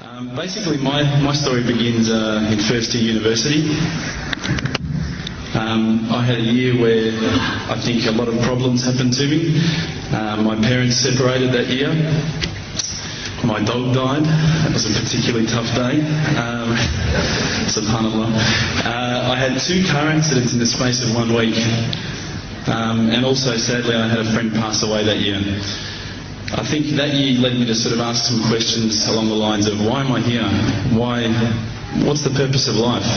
Basically, my story begins in first year university. I had a year where I think a lot of problems happened to me. My parents separated that year. My dog died. That was a particularly tough day. Subhanallah. I had 2 car accidents in the space of 1 week. And also, sadly, I had a friend pass away that year. I think that year led me to sort of ask some questions along the lines of, why am I here? What's the purpose of life?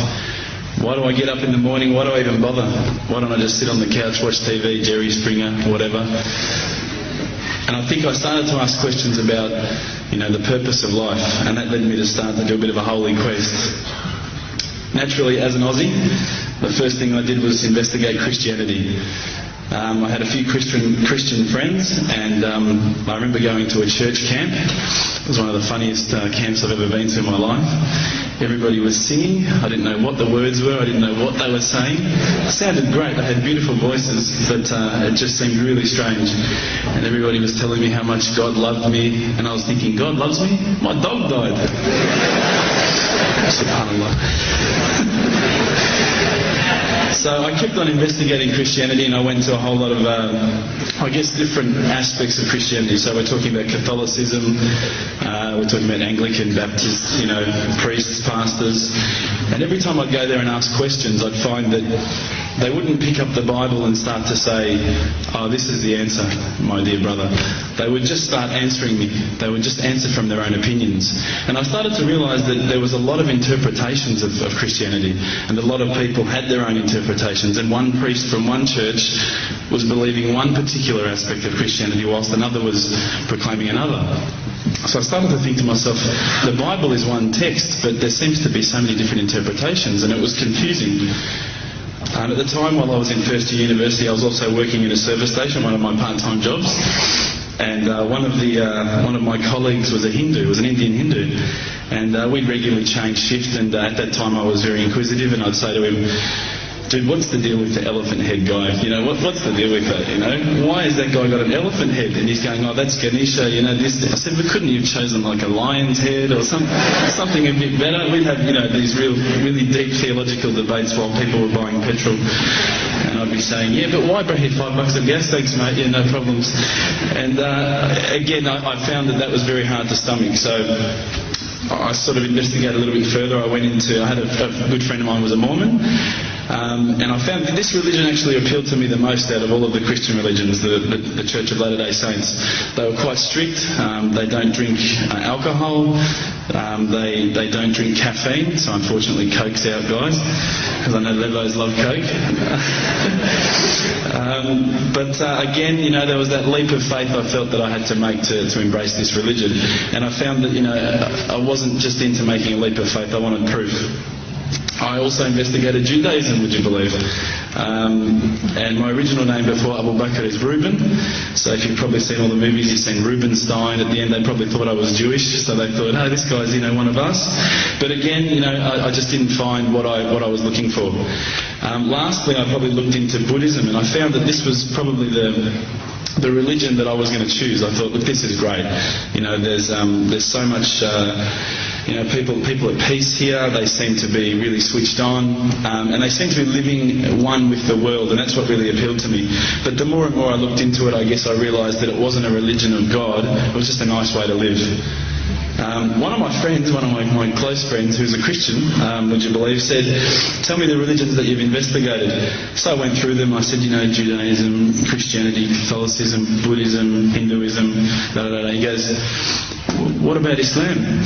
Why do I get up in the morning? Why do I even bother? Why don't I just sit on the couch, watch TV, Jerry Springer, whatever? And I think I started to ask questions about, the purpose of life, and that led me to start to do a bit of a holy quest. Naturally, as an Aussie, the first thing I did was investigate Christianity. I had a few Christian friends, and I remember going to a church camp. It was one of the funniest camps I've ever been to in my life. Everybody was singing. I didn't know what the words were. I didn't know what they were saying. It sounded great. They had beautiful voices, but it just seemed really strange. And everybody was telling me how much God loved me, and I was thinking, God loves me? My dog died. Subhanallah. So I kept on investigating Christianity, and I went to a whole lot of, different aspects of Christianity. So we're talking about Catholicism, we're talking about Anglican, Baptist, priests, pastors. And every time I'd go there and ask questions, I'd find that they wouldn't pick up the Bible and start to say, oh, this is the answer, my dear brother. They would just start answering me. They would just answer from their own opinions. And I started to realise that there was a lot of interpretations of Christianity, and a lot of people had their own interpretations, and one priest from one church was believing one particular aspect of Christianity whilst another was proclaiming another. So I started to think to myself, the Bible is one text, but there seems to be so many different interpretations, and it was confusing. At the time, while I was in first year university, I was also working in a service station, one of my part-time jobs. And one of my colleagues was a Hindu, was an Indian Hindu, and we'd regularly change shift. And at that time, I was very inquisitive, and I'd say to him, dude, what's the deal with the elephant head guy? What's the deal with that? Why has that guy got an elephant head? And he's going, oh, that's Ganesha, this. I said, but couldn't you have chosen like a lion's head or something a bit better? We'd have, these really deep theological debates while people were buying petrol. And I'd be saying, yeah, but why bring $5 of gas? Thanks, mate. Yeah, no problems. And again, I found that was very hard to stomach. So I sort of investigated a little bit further. I had a good friend of mine was a Mormon. And I found that this religion actually appealed to me the most out of all of the Christian religions, the Church of Latter-day Saints. They were quite strict. They don't drink alcohol. They don't drink caffeine. So unfortunately, Coke's out, guys, because I know Levos love Coke. But again, there was that leap of faith I felt that I had to make to embrace this religion. And I found that, I wasn't just into making a leap of faith. I wanted proof. I also investigated Judaism, would you believe? And my original name before Abu Bakr is Reuben. So if you've probably seen all the movies, you've seen Reubenstein. At the end, they probably thought I was Jewish, so they thought, oh, this guy's, one of us. But again, I just didn't find what I was looking for. Lastly, I probably looked into Buddhism, and I found that this was probably the religion that I was going to choose. I thought, look, this is great. There's so much. People at peace here. They seem to be really switched on, and they seem to be living one with the world, and that's what really appealed to me. But the more and more I looked into it, I guess I realised that it wasn't a religion of God. It was just a nice way to live. One of my friends, one of my close friends, who's a Christian, would you believe, said, tell me the religions that you've investigated. So I went through them. I said, Judaism, Christianity, Catholicism, Buddhism, Hinduism, He goes, what about Islam?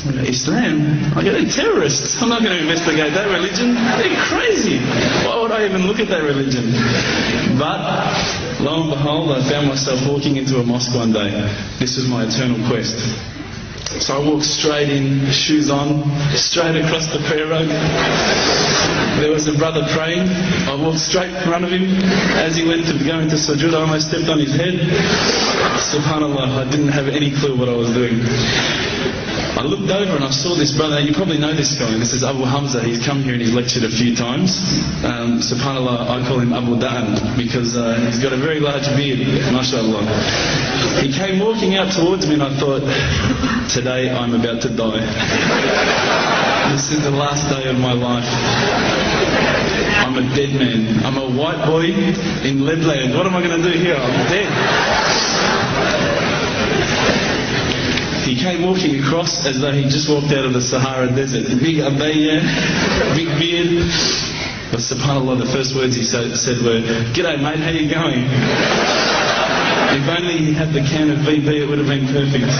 Islam? They're terrorists. I'm not going to investigate that religion. They're crazy. Why would I even look at that religion? But lo and behold, I found myself walking into a mosque one day. This was my eternal quest. So I walked straight in, shoes on, straight across the prayer rug. There was a brother praying. I walked straight in front of him. As he went to go into sujood, I almost stepped on his head. Subhanallah, I didn't have any clue what I was doing. I looked over and I saw this brother. You probably know this guy. This is Abu Hamza. He's come here and he's lectured a few times. SubhanAllah, I call him Abu Da'an because he's got a very large beard, mashallah. He came walking out towards me and I thought, today I'm about to die. This is the last day of my life. I'm a dead man. I'm a white boy in Leadland. What am I going to do here? I'm dead. He came walking across as though he just walked out of the Sahara Desert. Big abaya, big beard. But subhanAllah, the first words he said were, "G'day mate, how you going?" If only he had the can of VB, it would have been perfect.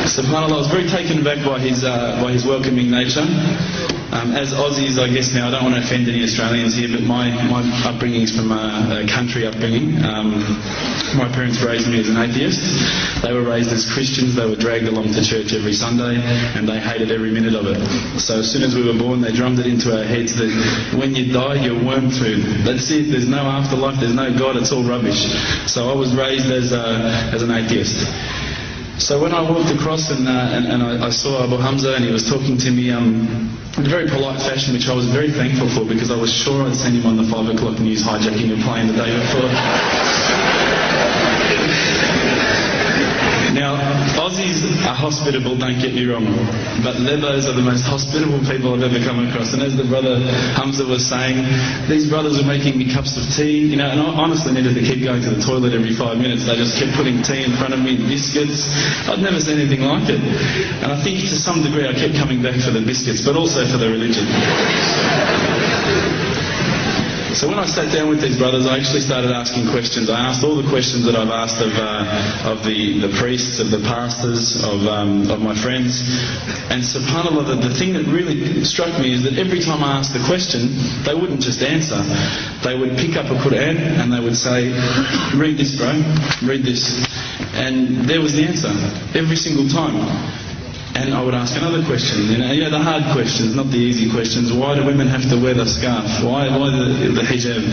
SubhanAllah, I was very taken aback by his welcoming nature. As Aussies, I guess now, I don't want to offend any Australians here, but my upbringing is from a country upbringing. My parents raised me as an atheist. They were raised as Christians. They were dragged along to church every Sunday, and they hated every minute of it. So as soon as we were born, they drummed it into our heads that when you die, you're worm food. That's it. There's no afterlife. There's no God. It's all rubbish. So I was raised as an atheist. So when I walked across and I saw Abu Hamza and he was talking to me in a very polite fashion, which I was very thankful for because I was sure I'd seen him on the 5 o'clock news hijacking a plane the day before. Now, Aussies are hospitable, don't get me wrong, but Lebos are the most hospitable people I've ever come across. And as the brother Hamza was saying, these brothers were making me cups of tea, and I honestly needed to keep going to the toilet every 5 minutes. They just kept putting tea in front of me, biscuits. I'd never seen anything like it. And I think to some degree I kept coming back for the biscuits, but also for the religion. So when I sat down with these brothers, I actually started asking questions. I asked all the questions that I've asked of the priests, of the pastors, of my friends. And subhanAllah, the thing that really struck me is that every time I asked the question, they wouldn't just answer. They would pick up a Quran and they would say, "Read this, bro, read this." And there was the answer, every single time. And I would ask another question, the hard questions, not the easy questions. Why do women have to wear the scarf? Why the hijab?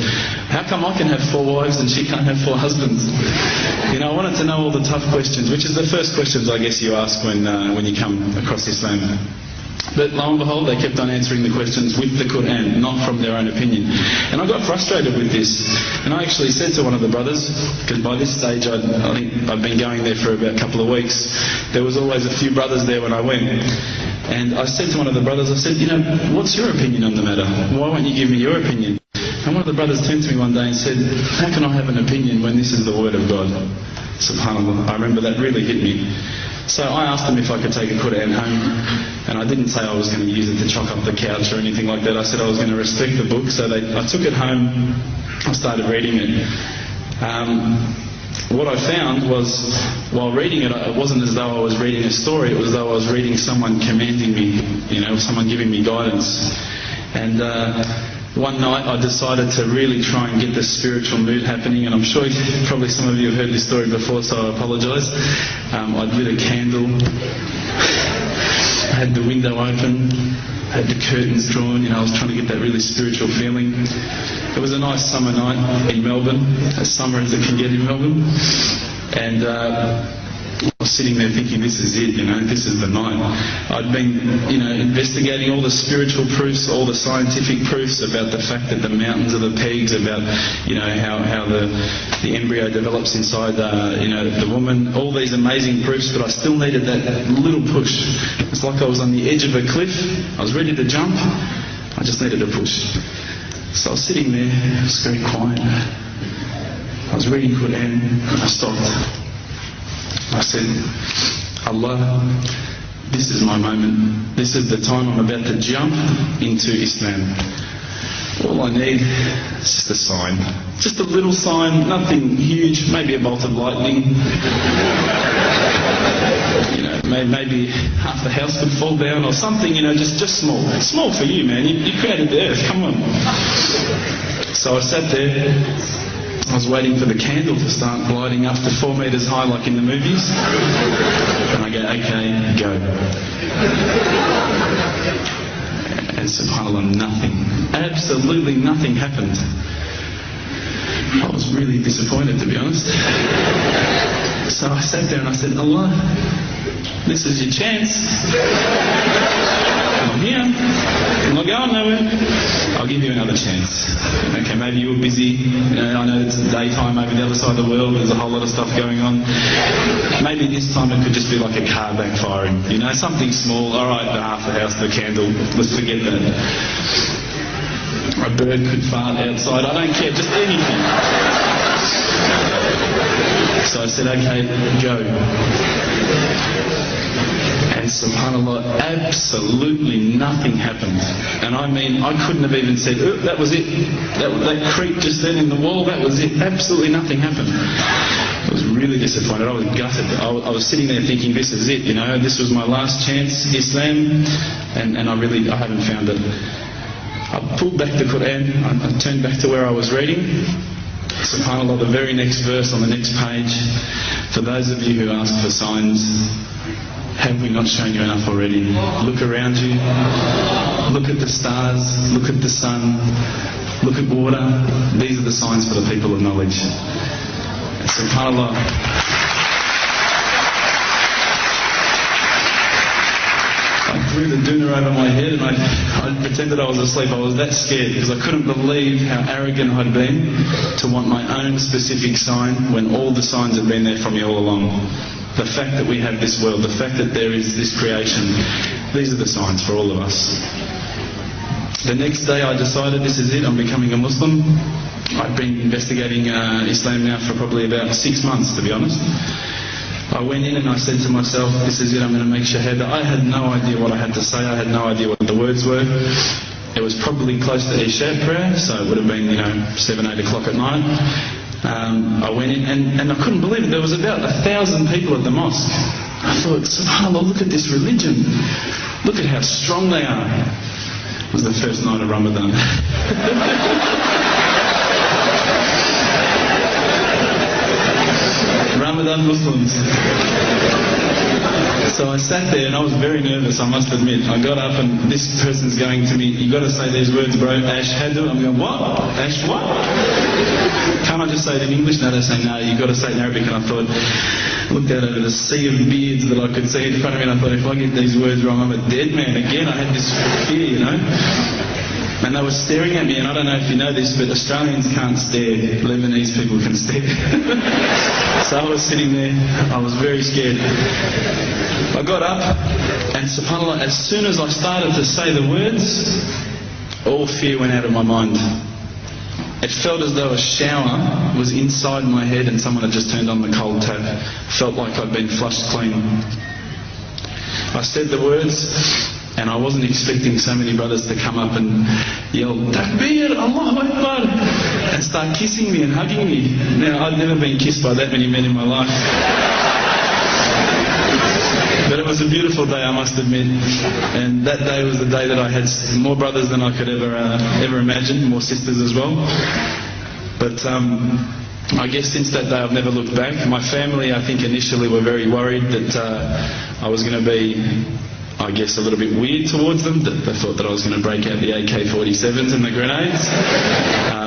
How come I can have 4 wives and she can't have 4 husbands? I wanted to know all the tough questions, which is the first questions I guess you ask when you come across Islam. But lo and behold, they kept on answering the questions with the Quran, not from their own opinion. And I got frustrated with this. And I actually said to one of the brothers, because by this stage I think I've been going there for about a couple of weeks, there was always a few brothers there when I went. And I said to one of the brothers, I said, what's your opinion on the matter? Why won't you give me your opinion? And one of the brothers turned to me one day and said, how can I have an opinion when this is the word of God? SubhanAllah, I remember that really hit me. So I asked them if I could take a Quran home, and I didn't say I was going to use it to chalk up the couch or anything like that. I said I was going to respect the book, so I took it home, I started reading it. What I found was, while reading it, it wasn't as though I was reading a story, it was as though I was reading someone commanding me, someone giving me guidance. And one night I decided to really try and get the spiritual mood happening, and I'm sure probably some of you have heard this story before, so I apologise. I lit a candle, I had the window open, I had the curtains drawn, I was trying to get that really spiritual feeling. It was a nice summer night in Melbourne, as summer as it can get in Melbourne, and I was sitting there thinking, this is it, this is the night. I'd been, investigating all the spiritual proofs, all the scientific proofs about the fact that the mountains are the pegs, about, how the embryo develops inside, the woman, all these amazing proofs, but I still needed that little push. It's like I was on the edge of a cliff, I was ready to jump, I just needed a push. So I was sitting there, it was very quiet. I was reading Quran, and I stopped. I said, Allah, this is my moment. This is the time I'm about to jump into Islam. All I need is just a sign. Just a little sign, nothing huge, maybe a bolt of lightning. Maybe half the house could fall down or something, just small. Small for you, man. You created the earth, come on. So I sat there. I was waiting for the candle to start gliding up to 4 meters high like in the movies. And I go, okay, go. And subhanAllah, nothing. Absolutely nothing happened. I was really disappointed, to be honest. So I sat there and I said, Allah, this is your chance. I'm here. I'm not going nowhere. I'll give you another chance. Okay, maybe you were busy. You know, I know it's daytime over the other side of the world. There's a whole lot of stuff going on. Maybe this time it could just be like a car backfiring. You know, something small. All right, the half the house, the candle. Let's forget that. A bird could fart outside. I don't care. Just anything. So I said, okay, go. And subhanAllah, absolutely nothing happened. And I mean, I couldn't have even said, oh, that was it. That creep just then in the wall, that was it. Absolutely nothing happened. I was really disappointed. I was gutted. I was sitting there thinking, this is it, you know, this was my last chance, Islam, and I haven't found it. I pulled back the Quran, I turned back to where I was reading. SubhanAllah, the very next verse on the next page, for those of you who ask for signs, have we not shown you enough already? Look around you, look at the stars, look at the sun, look at water. These are the signs for the people of knowledge. SubhanAllah, I threw the doona over my head and I pretended I was asleep. I was that scared because I couldn't believe how arrogant I'd been to want my own specific sign when all the signs had been there for me all along. The fact that we have this world, the fact that there is this creation, these are the signs for all of us. The next day I decided this is it, I'm becoming a Muslim. I'd been investigating Islam now for probably about 6 months, to be honest. I went in and I said to myself, this is it, I'm going to make shahada. I had no idea what I had to say, I had no idea what the words were. It was probably close to Isha prayer, so it would have been, 7, 8 o'clock at night. I went in and I couldn't believe it, there was about 1,000 people at the mosque. I thought, subhanAllah, look at this religion. Look at how strong they are. It was the first night of Ramadan. Ramadan Muslims. So I sat there and I was very nervous, I must admit. I got up and this person's going to me, you got to say these words, bro, Ashhadu. I'm going, what? Ash what? Can't I just say it in English? No, they say, no, you got to say it in Arabic. And I thought, looked out over the sea of beards that I could see in front of me, and I thought, if I get these words wrong, I'm a dead man again. I had this fear, And they were staring at me, and I don't know if you know this, but Australians can't stare. Lebanese people can stare. So I was sitting there, I was very scared. I got up, and subhanAllah, as soon as I started to say the words, all fear went out of my mind. It felt as though a shower was inside my head and someone had just turned on the cold tap. Felt like I'd been flushed clean. I said the words, and I wasn't expecting so many brothers to come up and yell, Takbir, Allahu Akbar, and start kissing me and hugging me. Now, I'd never been kissed by that many men in my life. But it was a beautiful day, I must admit. And that day was the day that I had more brothers than I could ever imagine, more sisters as well. But I guess since that day I've never looked back. My family, I think, initially were very worried that I was going to be, I guess, a little bit weird towards them. That they thought that I was going to break out the AK-47s and the grenades.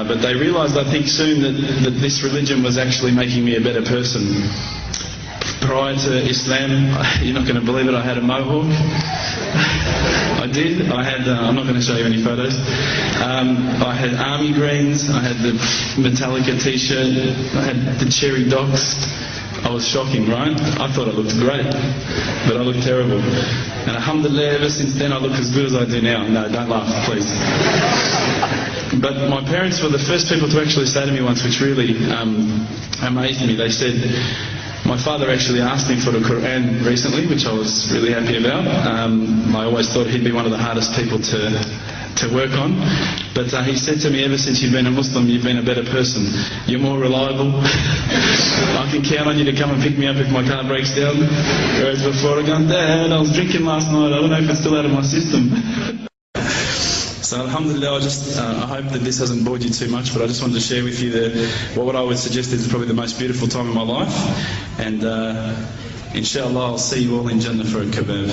But they realised, I think, soon that this religion was actually making me a better person. Prior to Islam, you're not going to believe it, I had a mohawk. I did. I had, I'm not going to show you any photos. I had army greens, I had the Metallica t-shirt, I had the cherry docks. I was shocking, right? I thought I looked great, but I looked terrible. And alhamdulillah, ever since then I look as good as I do now. No, don't laugh, please. But my parents were the first people to actually say to me once, which really amazed me. They said, my father actually asked me for the Quran recently, which I was really happy about. I always thought he'd be one of the hardest people to work on. But he said to me, ever since you've been a Muslim, you've been a better person. You're more reliable. I can count on you to come and pick me up if my car breaks down. Whereas before I go, Dad, I was drinking last night, I don't know if it's still out of my system. So alhamdulillah, I hope that this hasn't bored you too much, but I just wanted to share with you what I would suggest is probably the most beautiful time in my life. And inshallah, I'll see you all in Jannah for a kebab.